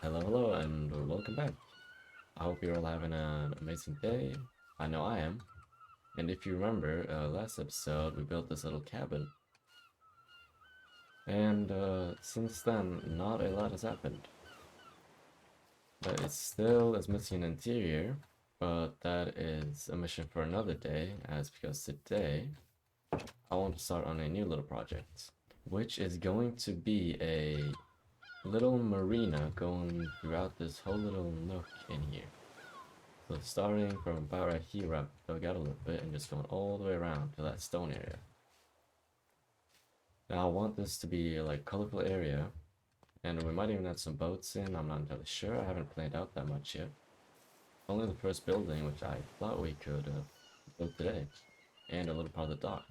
Hello, and welcome back. I hope you're all having an amazing day. I know I am. And if you remember, last episode we built this little cabin. And since then, not a lot has happened. But it still is missing an interior, but that is a mission for another day, as because today I want to start on a new little project, which is going to be a little marina going throughout this whole little nook in here. So starting from about right here, I've dug out a little bit and just going all the way around to that stone area. Now I want this to be like colorful area, and we might even add some boats in. I'm not entirely sure. I haven't planned out that much yet. Only the first building, which I thought we could build today, and a little part of the dock.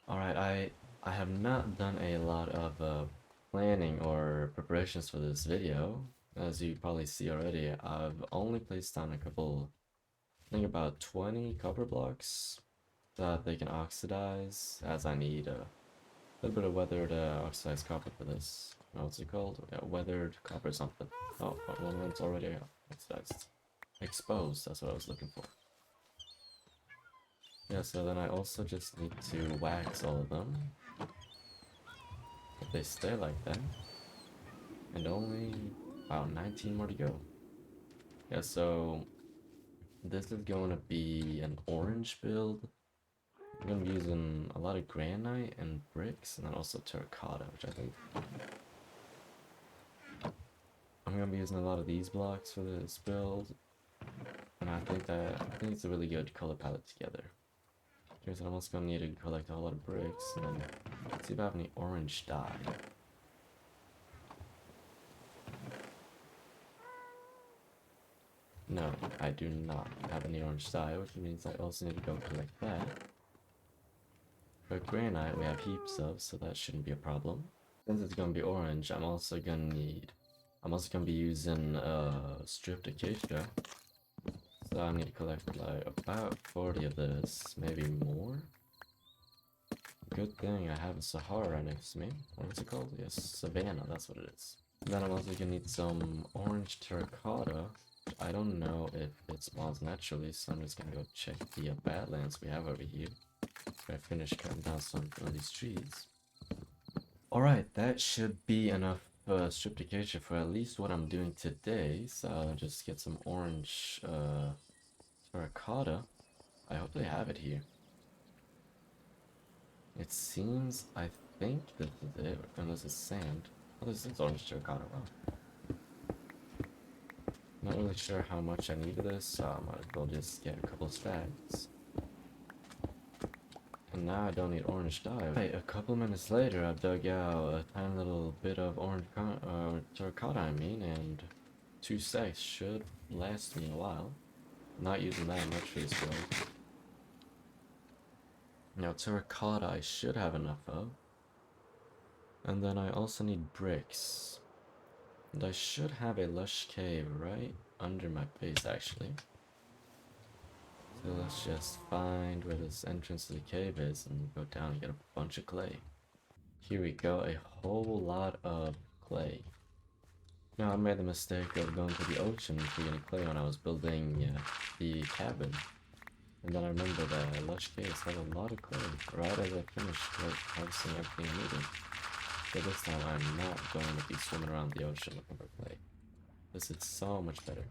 All right, I have not done a lot of planning or preparations for this video. As you probably see already, I've only placed down a couple, I think about 20 copper blocks so that they can oxidize, as I need a little bit of weathered oxidized copper for this. What's it called? Yeah, weathered copper something. Oh, one of them's already oxidized. Exposed, that's what I was looking for. Yeah, so then I also just need to wax all of them. If they stay like that. And only about 19 more to go. Yeah, so this is going to be an orange build. I'm going to be using a lot of granite and bricks, and then also terracotta, which I think I'm going to be using a lot of these blocks for this build. And I think it's a really good color palette together. Here's what I'm also going to need to collect a whole lot of bricks, and then see if I have any orange dye. No, I do not have any orange dye, which means I also need to go collect that. For granite, we have heaps of, so that shouldn't be a problem. Since it's gonna be orange, I'm also gonna be using stripped acacia. So I need to collect like about 40 of this, maybe more. Good thing I have a Sahara next to me. What's it called? Yes, Savannah, that's what it is. Then I'm also gonna need some orange terracotta. I don't know if it spawns naturally, so I'm just gonna go check the badlands we have over here. I finish cutting down some of these trees. Alright, that should be enough stripped acacia for at least what I'm doing today. So I'll just get some orange terracotta. I hope they have it here. It seems, I think this is it, unless it's sand. Oh, this is orange terracotta, wow. Not really sure how much I need of this, so I might as well just get a couple stacks. And now I don't need orange dye. Right, a couple minutes later, I've dug out a tiny little bit of orange terracotta, and 2 stacks should last me a while. I'm not using that much for this build. Now, terracotta I should have enough of. And then I also need bricks. And I should have a lush cave right under my base, actually. So let's just find where this entrance to the cave is and go down and get a bunch of clay. Here we go, a whole lot of clay. Now I made the mistake of going to the ocean to get clay when I was building the cabin. And then I remember that lush caves had a lot of clay right as I finished like, harvesting everything I needed. So this time I'm not going to be swimming around the ocean looking for clay. This is so much better.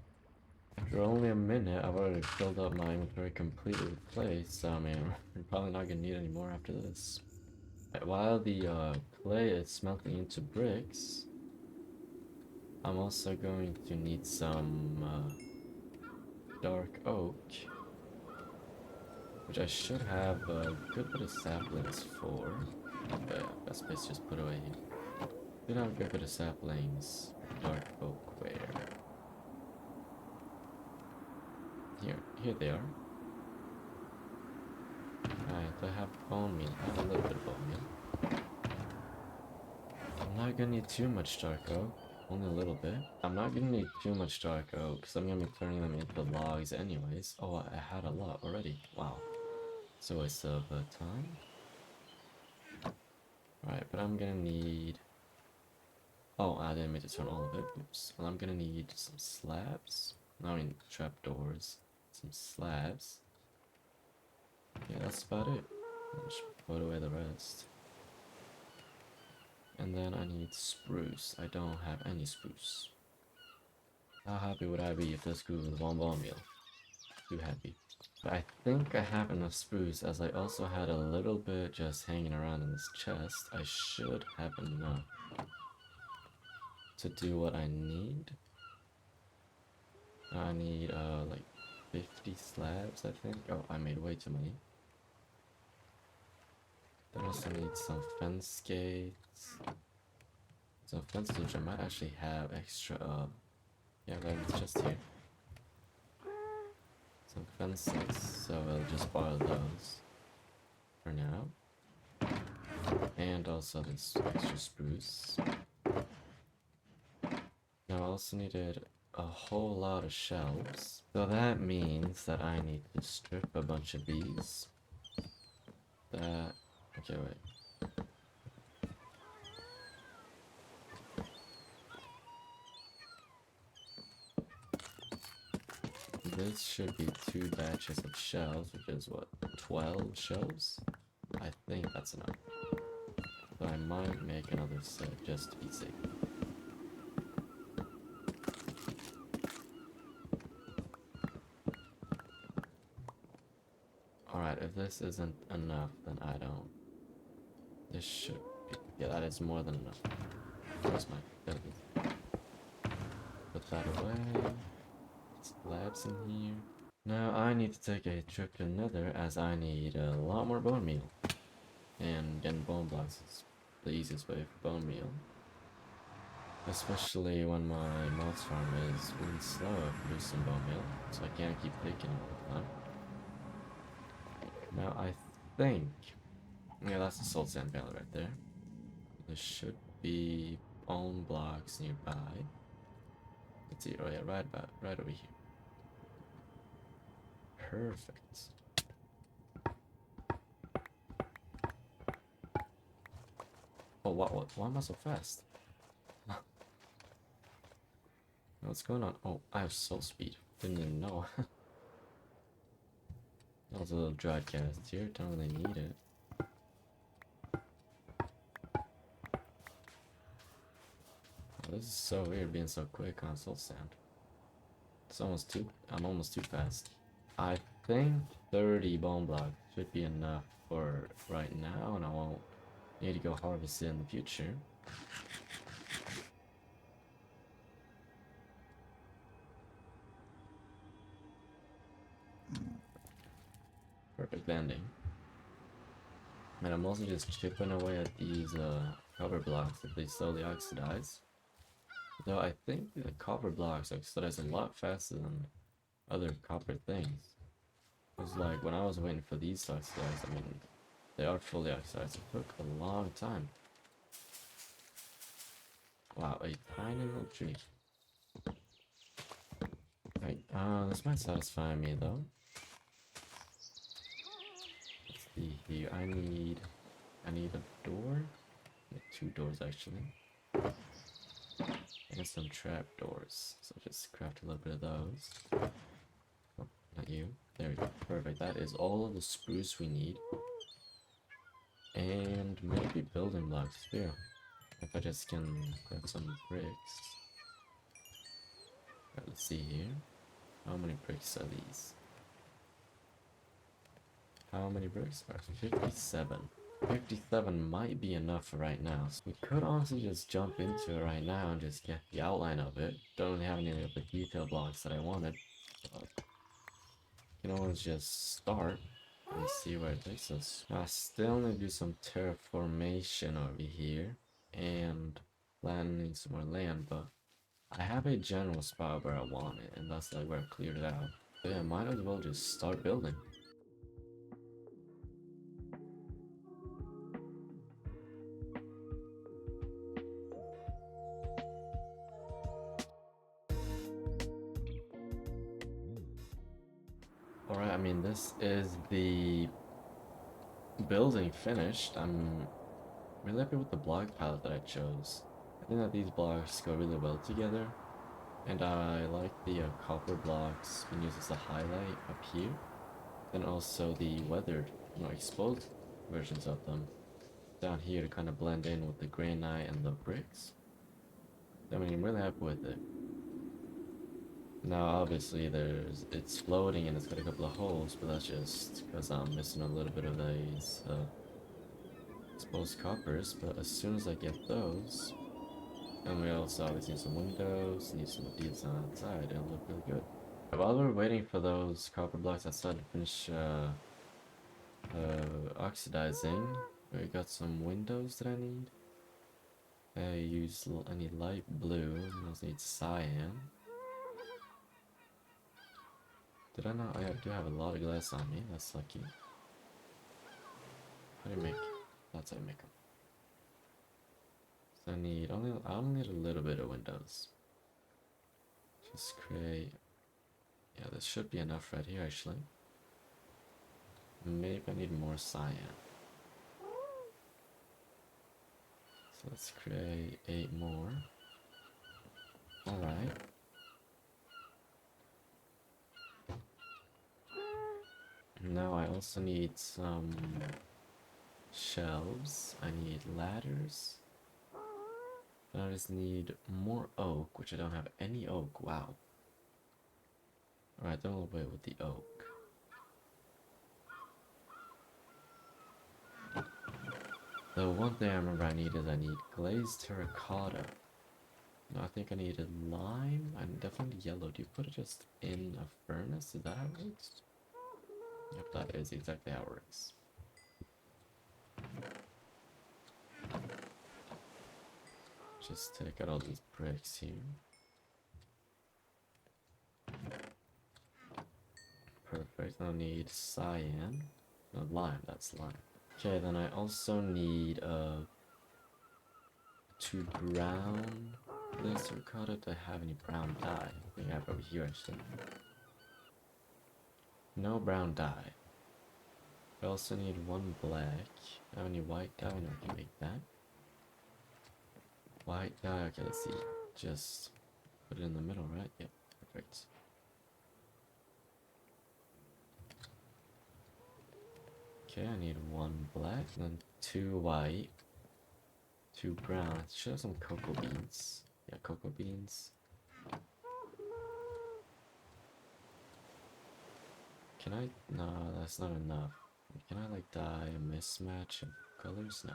After only a minute, I've already filled up my inventory completely with clay, so I mean, I'm probably not gonna need any more after this. While the clay is smelting into bricks, I'm also going to need some dark oak, which I should have a good bit of saplings for. Okay, best place to just put away here. Should have a good bit of saplings. Dark oak where? Here they are. Alright, I have bone meal. I have a little bit of bone meal. I'm not gonna need too much dark oak. Only a little bit. I'm not gonna need too much dark oak because I'm gonna be turning them into logs anyways. Oh, I had a lot already. Wow. It's a waste of time. Right, but I'm gonna need... Oh, I didn't mean to turn all of it. Oops. Well, I'm gonna need some slabs. I mean, trapdoors. Some slabs. Yeah, that's about it. I'll just put away the rest. And then I need spruce. I don't have any spruce. How happy would I be if this grew with one bone meal? Too happy. But I think I have enough spruce, as I also had a little bit just hanging around in this chest. I should have enough to do what I need. I need like 50 slabs, I think. Oh, I made way too many. Then also need some fence gates. Some fences which I might actually have extra of. Yeah, right, it's just here. Some fences, so we'll just borrow those for now. And also this extra spruce. Now I also needed a whole lot of shelves. So that means that I need to strip a bunch of these. That... okay, wait. This should be 2 batches of shelves, which is what, 12 shelves? I think that's enough. So I might make another set just to be safe. Alright, if this isn't enough, then I don't. This should be... yeah, that is more than enough. Where's my... there it is. Put that away. Slabs in here. Now I need to take a trip to Nether, as I need a lot more bone meal. And getting bone blocks is the easiest way for bone meal. Especially when my moss farm is really slow at producing bone meal, so I can't keep picking all the time. Now I think... yeah, that's the salt sand pallet right there. There should be bone blocks nearby. Let's see, oh yeah, right over here. Perfect. Oh, what? Why am I so fast? What's going on? Oh, I have soul speed. Didn't even know. That was a little dry cast here. Don't really need it. Oh, this is so weird being so quick on soul sand. I'm almost too fast. I think 30 bone blocks should be enough for right now, and I won't need to go harvest it in the future. Perfect landing. And I'm also just chipping away at these copper blocks if they slowly oxidize. Though I think the copper blocks oxidize a lot faster than other copper things. It's like when I was waiting for these to oxidize, I mean, they are fully oxidized. It took a long time. Wow, a tiny little tree. Right, this might satisfy me though. Let's see here. I need a door. Two doors actually. And some trap doors. So just craft a little bit of those. Oh, not you. There we go. Perfect. That is all of the spruce we need. And maybe building blocks too. If I just can grab some bricks. Right, let's see here. How many bricks are these? How many bricks are 57? 57 might be enough for right now. So we could honestly just jump into it right now and just get the outline of it. Don't really have any of the detail blocks that I wanted. But you can always just start and see where it takes us. I still need to do some terraformation over here and planning some more land, but I have a general spot where I want it, and that's like where I cleared it out. So yeah, might as well just start building. Alright, I mean, this is the building finished. I'm really happy with the block palette that I chose. think that these blocks go really well together. And I like the copper blocks being used as a highlight up here. And also the weathered, exposed versions of them down here to kind of blend in with the granite and the bricks. I mean, I'm really happy with it. Now, obviously, it's floating and it's got a couple of holes, but that's just because I'm missing a little bit of these exposed coppers. But as soon as I get those, and we also obviously need some windows, need some deals on outside, it'll look really good. While we're waiting for those copper blocks outside to finish oxidizing, we got some windows that I need. I need light blue, and also need cyan. Did I not? I do have a lot of glass on me, that's lucky. How do you make? That's how you make them. So I only need a little bit of windows. Just create, yeah, this should be enough right here actually. Maybe I need more cyan. So let's create 8 more. Alright. Now I also need some shelves. I need ladders. I just need more oak, which I don't have any oak. Wow. Alright, then we'll wait with the oak. The one thing I remember I need glazed terracotta. No, I think I needed lime and definitely yellow. Do you put it just in a furnace? Is that how it works? Yep, that is exactly how it works. Just take out all these bricks here. Perfect. I'll need cyan. No, lime, that's lime. Okay, then I also need 2 brown glazed terracotta. Do I have any brown dye? I think I have over here actually. No brown dye. I also need 1 black. I have any white dye? No, I can make that. White dye, okay, let's see. Just put it in the middle, right? Yep, perfect. Okay, I need 1 black, and then 2 white, 2 brown. I should have some cocoa beans. Yeah, cocoa beans. Can I? No, that's not enough. Can I like dye a mismatch of colors? No.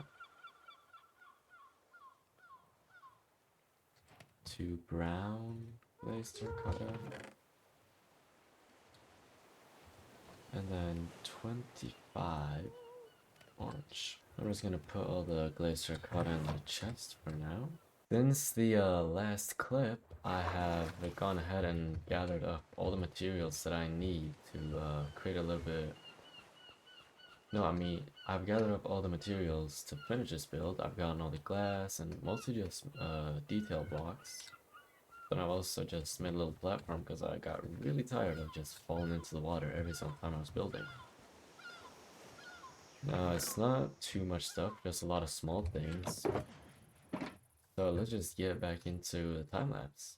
2 brown glazed terracotta. And then 25 orange. I'm just gonna put all the glazed terracotta in the chest for now. Since the last clip, I have gone ahead and gathered up all the materials that I need to create a little bit. No, I mean, I've gathered up all the materials to finish this build. I've gotten all the glass and mostly just detail blocks. But I've also just made a little platform because I got really tired of just falling into the water every single time I was building. It's not too much stuff, just a lot of small things. So let's just get back into the time lapse.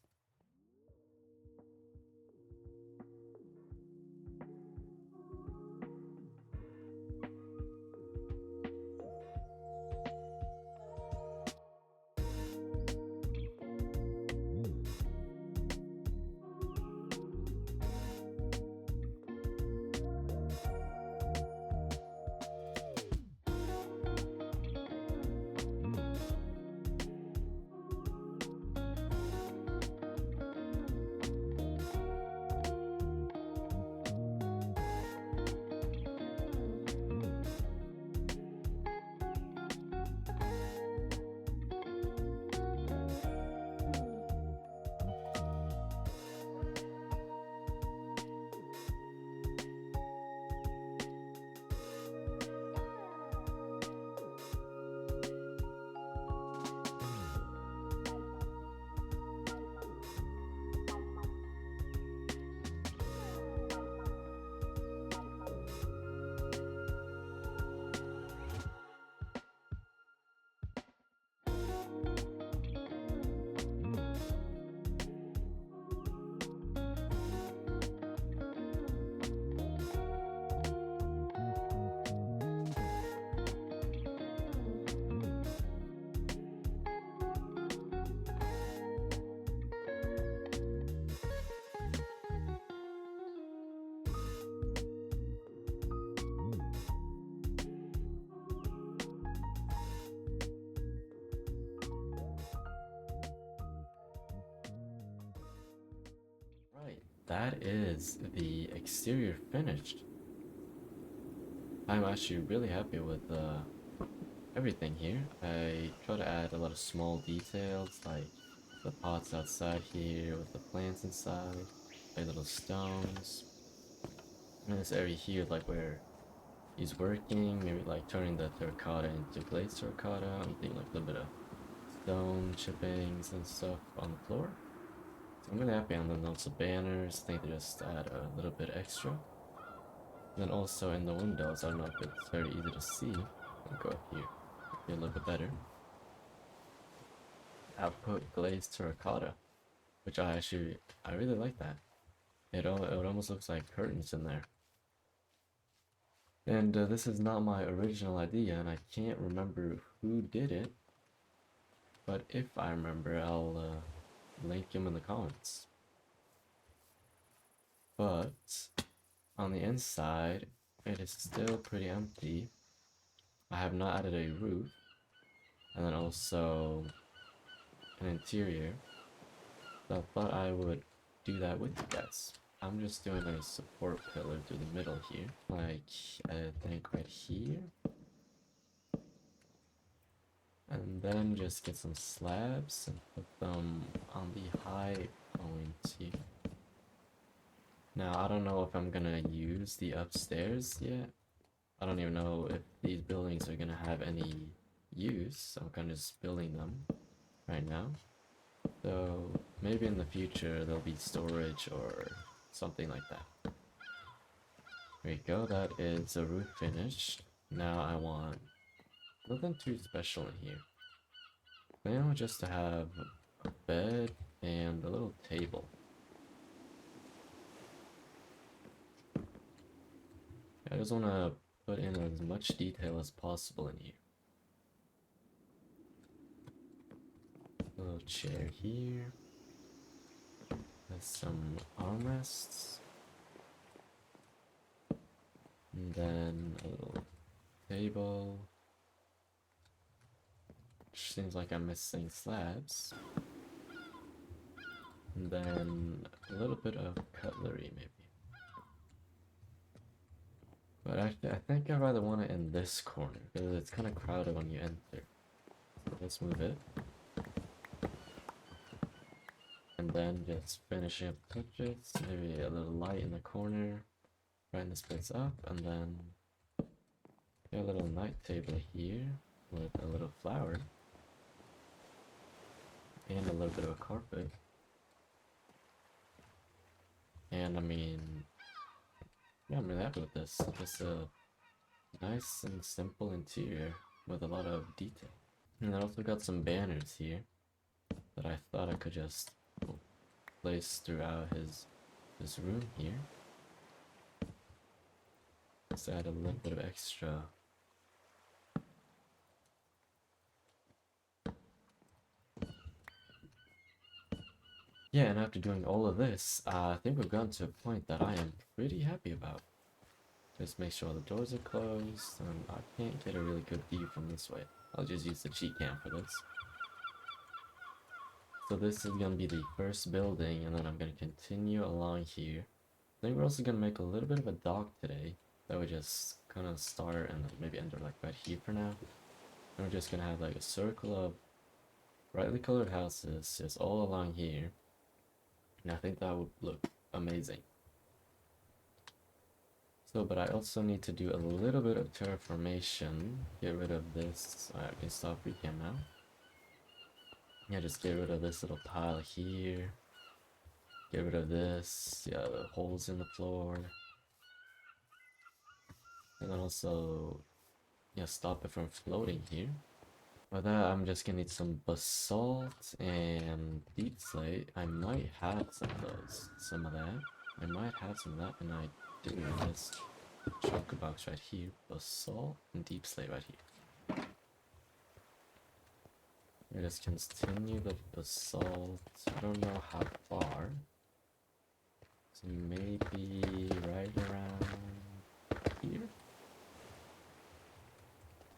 that is the exterior finished. I'm actually really happy with everything here. I try to add a lot of small details, like the pots outside here with the plants inside, like little stones. And this area here, like where he's working, maybe like turning the terracotta into glazed terracotta. I'm thinking like a little bit of stone chippings and stuff on the floor. So I'm really happy. And then also banners, I think they just add a little bit extra. And then also in the windows, I don't know if it's very easy to see. I'll go up here, a little bit better. Output glazed terracotta, which I really like that. It almost looks like curtains in there. And this is not my original idea, and I can't remember who did it. But if I remember, I'll link him in the comments. But on the inside, it is still pretty empty. I have not added a roof, and then also an interior. So I thought I would do that with you guys. I'm just doing a support pillar through the middle here, like I think right here. And then just get some slabs and put them on the high point here. Now, I don't know if I'm gonna use the upstairs yet. I don't even know if these buildings are gonna have any use. I'm kind of just building them right now. So maybe in the future there'll be storage or something like that. There you go, that is a roof finished. Now I want nothing too special in here. Now just to have a bed and a little table. I just want to put in as much detail as possible in here. A little chair here. There's some armrests. And then a little table. Which seems like I'm missing slabs. And then a little bit of cutlery maybe. But actually, I think I'd rather want it in this corner, because it's kind of crowded when you enter. So let's move it. And then just finishing up touches, maybe a little light in the corner, brighten this place up, and then a little night table here with a little flower. And a little bit of a carpet. And I mean, yeah, I'm really happy with this. Just a nice and simple interior with a lot of detail. And I also got some banners here that I thought I could just place throughout this room here. Just add a little bit of extra. Yeah, and after doing all of this, I think we've gotten to a point that I am pretty happy about. Just make sure all the doors are closed, and I can't get a really good view from this way. I'll just use the cheat cam for this. So this is going to be the first building, and then I'm going to continue along here. I think we're also going to make a little bit of a dock today. That would just kind of start and maybe end like right here for now. And we're just going to have like a circle of brightly colored houses just all along here. And I think that would look amazing. So, but I also need to do a little bit of terraformation. Get rid of this. I can stop recam now. Yeah, just get rid of this little pile here. Get rid of this. Yeah, the holes in the floor. And then also, yeah, stop it from floating here. For that, I'm just gonna need some basalt and deep slate. I might have some of those. Some of that. I might have some of that, and I do in this chunk box right here. Basalt and deep slate right here. We just continue the basalt. I don't know how far. So maybe right around here.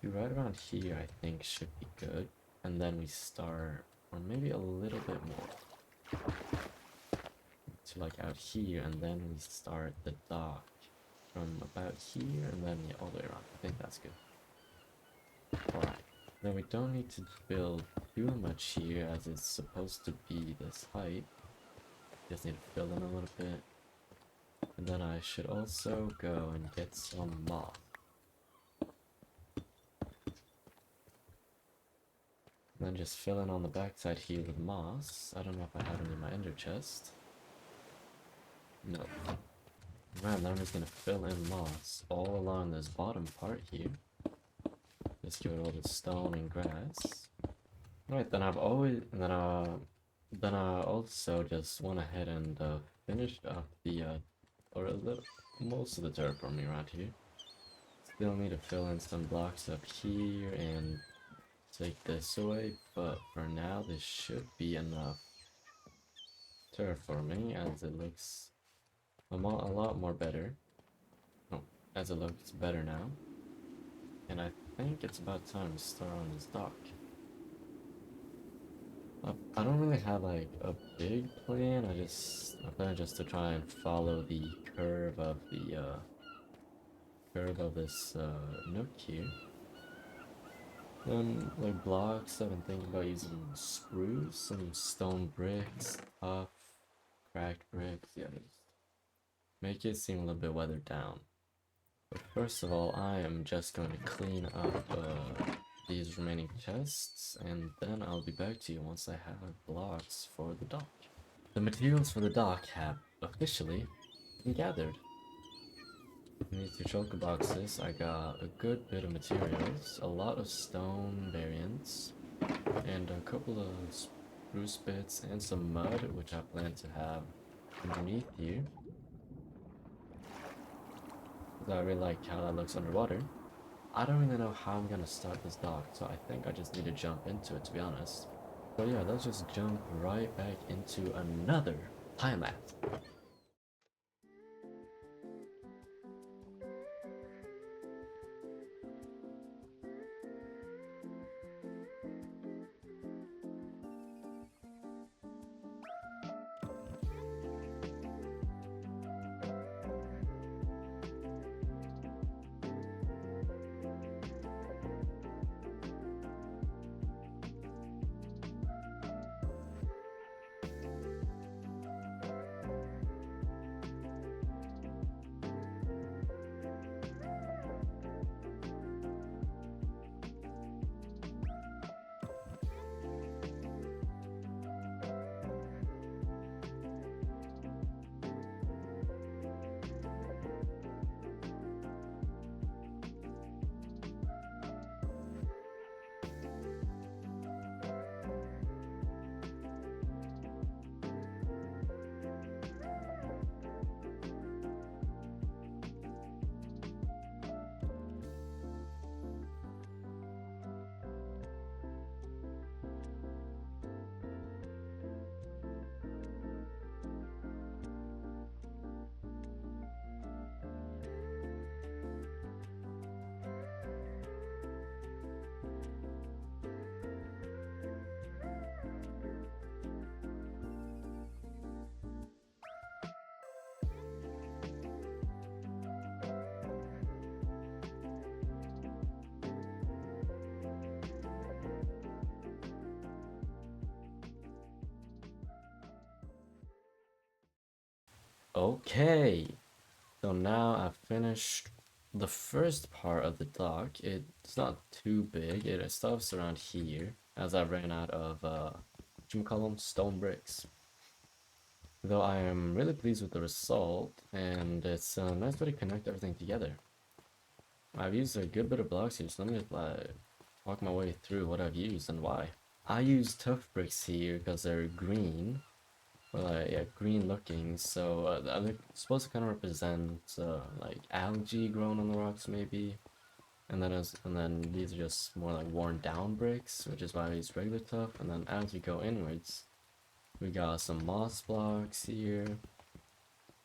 Right around here, I think should be good. And then we start, or maybe a little bit more. to like out here, and then we start the dock from about here, and then yeah, all the way around. I think that's good. Alright, then we don't need to build too much here as it's supposed to be this height. Just need to fill in a little bit. And then I should also go and get some moss. And then just fill in on the backside here with moss. I don't know if I have any in my ender chest. No. Man, then I'm just gonna fill in moss all along this bottom part here. Just give it all the stone and grass. Alright, then then I also just went ahead and finished up the most of the terraforming around here. Still need to fill in some blocks up here and take this away, but for now this should be enough terraforming as it looks a lot more better. Oh, as it looks better now. And I think it's about time to start on this dock. I don't really have like a big plan. I plan just to try and follow the curve of this nook here. Then like blocks, I've been thinking about using spruce, some stone bricks, tough, cracked bricks. Yeah, just make it seem a little bit weathered down. But first of all, I am just going to clean up these remaining chests, and then I'll be back to you once I have blocks for the dock. The materials for the dock have officially been gathered. In these two shulker boxes, I got a good bit of materials, a lot of stone variants, and a couple of spruce bits and some mud, which I plan to have underneath here. I really like how that looks underwater. I don't really know how I'm gonna start this dock, so I think I just need to jump into it, to be honest. So yeah, let's just jump right back into another time lapse. Okay, so now I've finished the first part of the dock. It's not too big, it stops around here as I ran out of stone bricks. Though I am really pleased with the result, and it's a nice way to connect everything together. I've used a good bit of blocks here, so let me just walk my way through what I've used and why. I use tough bricks here because they're green. Well, yeah, green looking, so they're supposed to kind of represent like algae growing on the rocks maybe. And then these are just more like worn down bricks, which is why I use regular tough. And then as we go inwards, we got some moss blocks here.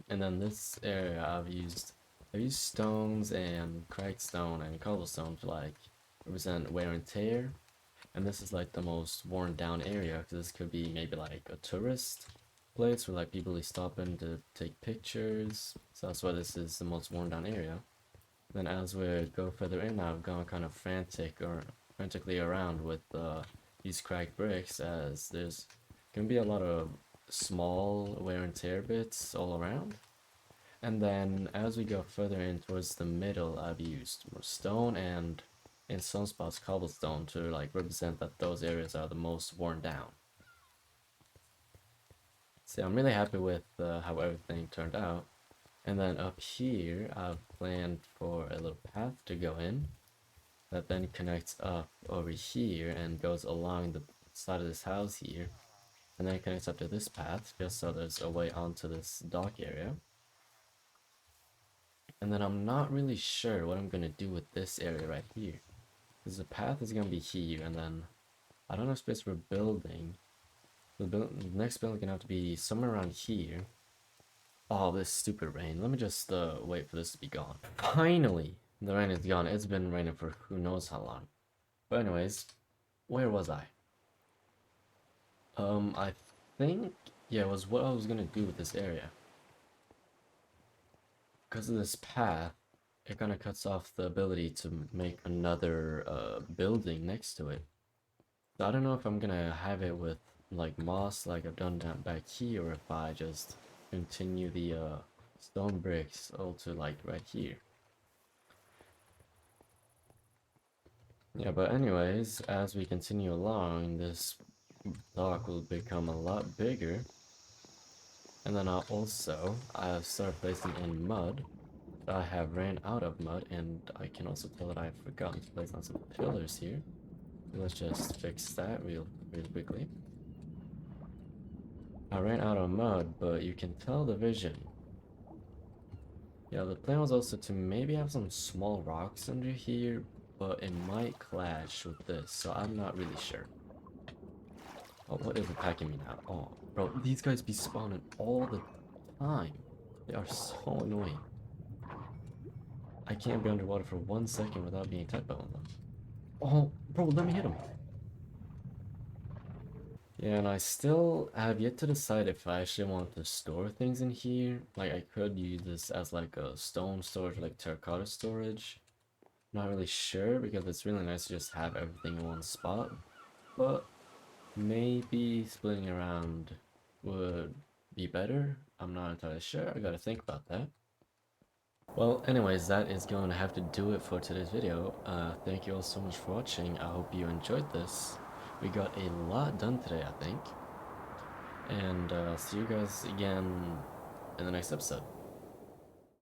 And then this area I've used stones and cracked stone and cobblestone to like represent wear and tear. And this is like the most worn down area because this could be maybe like a tourist place where like people stop in to take pictures. So that's why this is the most worn down area. Then as we go further in, I've gone kind of frantically around with these cracked bricks, as there's gonna be a lot of small wear and tear bits all around. And then as we go further in towards the middle, I've used more stone and in some spots cobblestone to like represent that those areas are the most worn down. So I'm really happy with how everything turned out. And then up here, I've planned for a little path to go in that then connects up over here and goes along the side of this house here. And then it connects up to this path, just so there's a way onto this dock area. And then I'm not really sure what I'm gonna do with this area right here. Because the path is gonna be here, and then I don't have space for building. The next building gonna have to be somewhere around here. Oh, this stupid rain. Let me just wait for this to be gone. Finally, the rain is gone. It's been raining for who knows how long. But anyways, where was I? I think, yeah, it was what I was gonna do with this area. Because of this path, it kind of cuts off the ability to make another building next to it. So I don't know if I'm gonna have it with like moss like I've done down back here, or if I just continue the stone bricks all to like right here. Yeah, but anyways, as we continue along, this dock will become a lot bigger. And then I've started placing in mud. I have ran out of mud, and I can also tell that I've forgotten to place on some pillars here. So let's just fix that real quickly. I ran out of mud, but you can tell the vision. Yeah, the plan was also to maybe have some small rocks under here, but it might clash with this, so I'm not really sure. Oh, what is attacking me now? Oh, bro, these guys be spawning all the time. They are so annoying. I can't be underwater for 1 second without being attacked by one of them. Oh, bro, let me hit him. Yeah, and I still have yet to decide if I actually want to store things in here. Like, I could use this as like a stone storage, like terracotta storage. Not really sure, because it's really nice to just have everything in one spot. But maybe splitting around would be better. I'm not entirely sure. I gotta think about that. Well, anyways, that is going to have to do it for today's video. Thank you all so much for watching. I hope you enjoyed this. We got a lot done today, I think. And I'll see you guys again in the next episode.